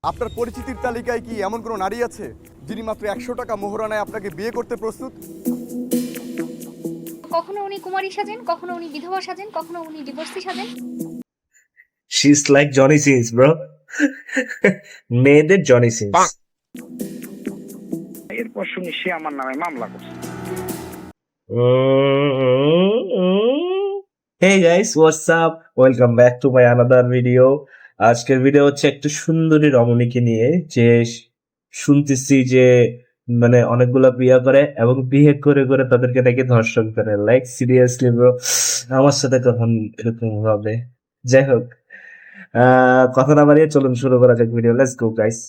আপনার পরিচিতির তালিকায় কি এমন কোনো নারী আছে যিনি মাত্র 100 টাকা মোহরানায় আপনাকে বিয়ে করতে প্রস্তুত? কখনো উনি কুমারী সাজেন, কখনো উনি বিধবা সাজেন, কখনো উনি ডিভোর্সি সাজেন। She's like Johnny Sins, bro. মেয়েদের জনি সিন্স। এরপর শুনি সে আমার নামে মামলা করছে। Hey guys, what's up? Welcome back to my another video. আজকের ভিডিও হচ্ছে একটু সুন্দরী রমণীকে নিয়ে, যে শুনতেছি যে মানে অনেকগুলা বিয়ে করে এবং বিয়ে করে করে তাদেরকে নাকি ধর্ষণ করে। লাইক সিরিয়াসলি ব্রো, আমার সাথে কখন এরকম হবে? যাই হোক, কথা না বাড়িয়ে চলুন শুরু করা যাক ভিডিও। Let's go guys.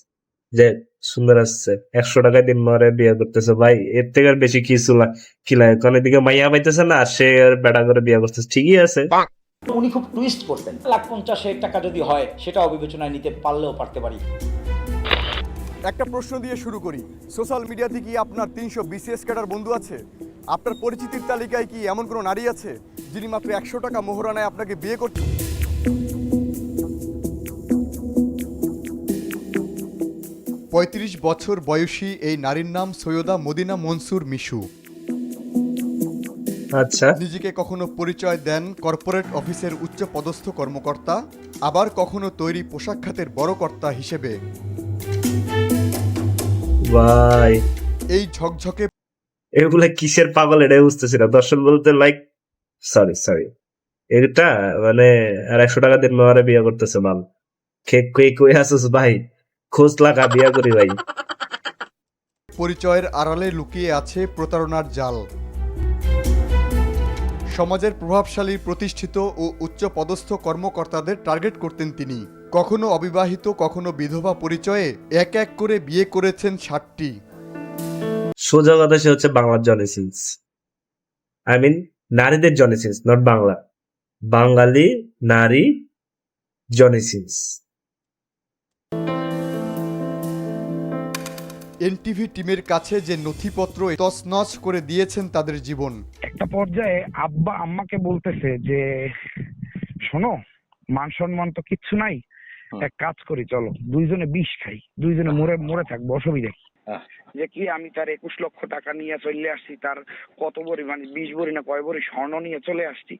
যে সুন্দর আসছে, 100 টাকায় দিন মারে বিয়ে করতেছে ভাই, এর থেকে আর বেশি কিছু কি লাগে? কারণ এদিকে মাইয়া পাইতেছে না, সে আর বেটা করে বিয়ে করতেছে, ঠিকই আছে। উনি খুব টুইস্ট করতেন। 1,50,000 টাকা যদি হয় সেটাও বিবেচনায় নিতে পারলেও পারতে পারি। একটা প্রশ্ন দিয়ে শুরু করি। সোশ্যাল মিডিয়াতে কি আপনার 300 বিসিএস ক্যাডার বন্ধু আছে? আপনার পরিচিতির তালিকায় কি এমন কোনো নারী আছে যিনি মাত্র 100 টাকা মোহরানায় আপনাকে বিয়ে করতে? 35 বছর বয়সী এই নারীর নাম সৈয়দা মদিনা মনসুর মিশু। আচ্ছা, নিজেকে কখনো পরিচয় দেন কর্পোরেট অফিসের উচ্চ পদস্থ কর্মকর্তা, আবার কখনো তৈরি পোশাক খাতের বড় কর্তা হিসেবে। ভাই এই ঝকঝকে এগুলা কিসের পাগল এটাই বুঝতেছি না। দর্শন বলতে লাইক সরি এটা মানে আর 100 টাকা দিন মারে বিয়ে করতেছে মাল। কই আসুস ভাই, খোঁজ লাগা বিয়ে করি ভাই। পরিচয়ের আড়ালে লুকিয়ে আছে প্রতারণার জাল। সমাজের প্রভাবশালী প্রতিষ্ঠিত ও উচ্চ পদস্থ কর্মকর্তাদের টার্গেট করতেন তিনি। কখনো অবিবাহিত, কখনো বিধবা পরিচয়ে এক এক করে বিয়ে করেছেন 60টি। সোজা কথা, সে হচ্ছে বাংলার জনি সিন্স। আই মিন নারীদের জনি সিন্স, নট বাংলা, বাঙালি নারী জনি সিন্স। এনটিভি টিমের কাছে যে নথিপত্র তছনছ করে দিয়েছেন তাদের জীবন। একটা পর্যায়ে আব্বা আম্মাকে বলতেছে যে শোনো, মান সম্মান তো কিচ্ছু নাই, এক কাজ করি, চলো দুইজনে বিষ খাই, দুইজনে মরে মরে থাকবো, অসুবিধা কি? যে কি আমি তার 21 লক্ষ টাকা নিয়ে চলে আসছি, তার কত বড়ি মানে 20 বড়ি না কয় বড়ি স্বর্ণ নিয়ে চলে আসছি,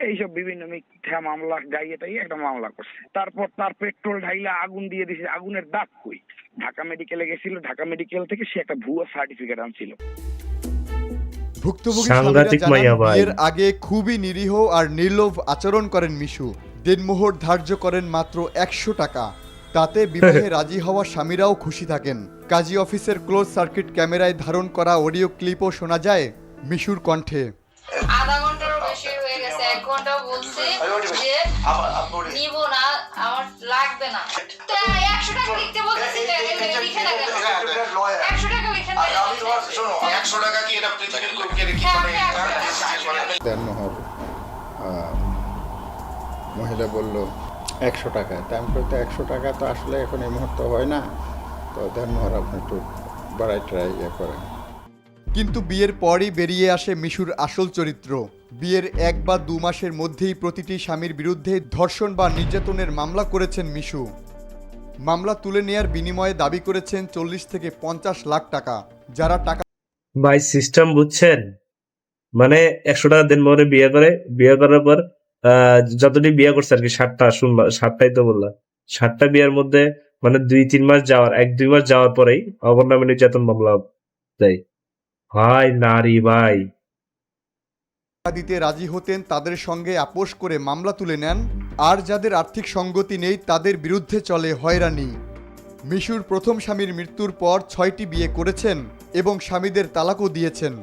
এইসব বিভিন্ন মিথ্যা মামলা গাইয়ে টাইয়ে একটা মামলা করছে। তারপর তার পেট্রোল ঢাইলা আগুন দিয়ে দিছে, আগুনের দাগ কই? ঢাকা মেডিকেলে গেছিল, ঢাকা মেডিকেল থেকে সে একটা ভুয়া সার্টিফিকেট আনছিল। ভুক্তভোগী সাংঘাতিক স্বামীরা মাইয়া জানান, ভাই। বিয়ের আগে খুবই নিরীহ আর নির্লোভ আচরণ করেন মিশু। দিনমোহর ধার্য করেন মাত্র 100 টাকা। তাতে বিবাহে রাজি হওয়া স্বামীরাও খুশি থাকেন। কাজী অফিসের ক্লোজ সার্কিট ক্যামেরায় ধারণ করা অডিও ক্লিপও শোনা যায় মিশুর কণ্ঠে। আধা ঘন্টারও বেশি হয়ে গেছে, 1 ঘন্টাও বলছি যে নিব না, আমার লাগবে না। তো 100 টাকা লিখতে বলতেছি, লিখে না কেন? 100 টাকা লিখে না। আমি তোমার শোনো, 100 টাকা কি এটা পৃথিবীর লোককে কি মানে দেনমোহর মহিলা বলল 100 টাকা। তাই আমি বলতে 100 টাকা তো আসলে এখন এই মুহূর্তে হয় না, তো দেনমোহর আপনি একটু বাড়াই ট্রাই করেন। কিন্তু বিয়ের পরই বেরিয়ে আসে মিশুর আসল চরিত্র। বিয়ের 1 বা 2 মাসের মধ্যেই প্রতিটি স্বামীর বিরুদ্ধে ধর্ষণ বা নির্যাতনের মামলা করেছেন মিশু। মামলা তুলে নেয়ার বিনিময়ে দাবি করেছেন 40 থেকে 50 লাখ টাকা। যারা টাকা ভাই সিস্টেম বুঝছেন? মানে 100 টাকা দিন মরে বিয়ে করে, বিয়ে করার পর যতটি বিয়ে করছে আর কি, 60টা শুনলাম, 60টাই তো বললাম, 60টা বিয়ের মধ্যে মানে 2-3 মাস যাওয়ার, 1-2 মাস যাওয়ার পরেই অবর্ণামী নির্যাতন মামলা দেয়। ভাই নারী ভাই, দিতে রাজি হতেন তাদের সঙ্গে আপোষ করে মামলা তুলে নেন, আর যাদের আর্থিক সঙ্গতি নেই তাদের বিরুদ্ধে চলে হয়রানি। মিশুর প্রথম স্বামীর মৃত্যুর পর 6টি বিয়ে করেছেন এবং স্বামীদের তালাকও দিয়েছেন।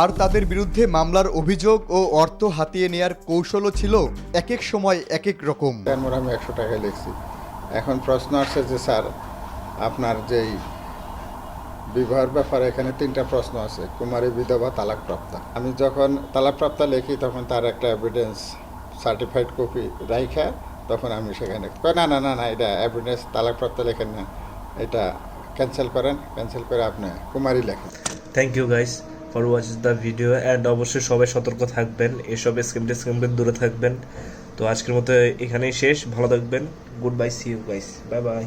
আর তাদের বিরুদ্ধে মামলার অভিযোগ ও অর্থ হাতিয়ে নেয়ার কৌশলও ছিল এক এক সময় এক এক রকম। দেনমোহর আমি 100 টাকা লিখছি। এখন প্রশ্ন আসছে যে স্যার আপনার যেই বিবাহের ব্যাপারে এখানে 3টা প্রশ্ন আছে, কুমারী, বিধবা, তালাকপ্রাপ্তা। আমি যখন তালাকপ্রাপ্তা লিখি তখন তার একটা এভিডেন্স সার্টিফাইড কপি রাইখা তখন আমি সেখানে না না না না এটা এভিডেন্স তালাকপ্রাপ্তা লেখেন না, এটা ক্যান্সেল করেন, ক্যান্সেল করে আপনি কুমারী লেখেন। Thank you guys for watching the video, and অবশ্যই সবাই সতর্ক থাকবেন, এসব স্ক্যাম দূরে থাকবেন। তো আজকের মতো এখানেই শেষ, ভালো থাকবেন, goodbye, see you guys, bye by.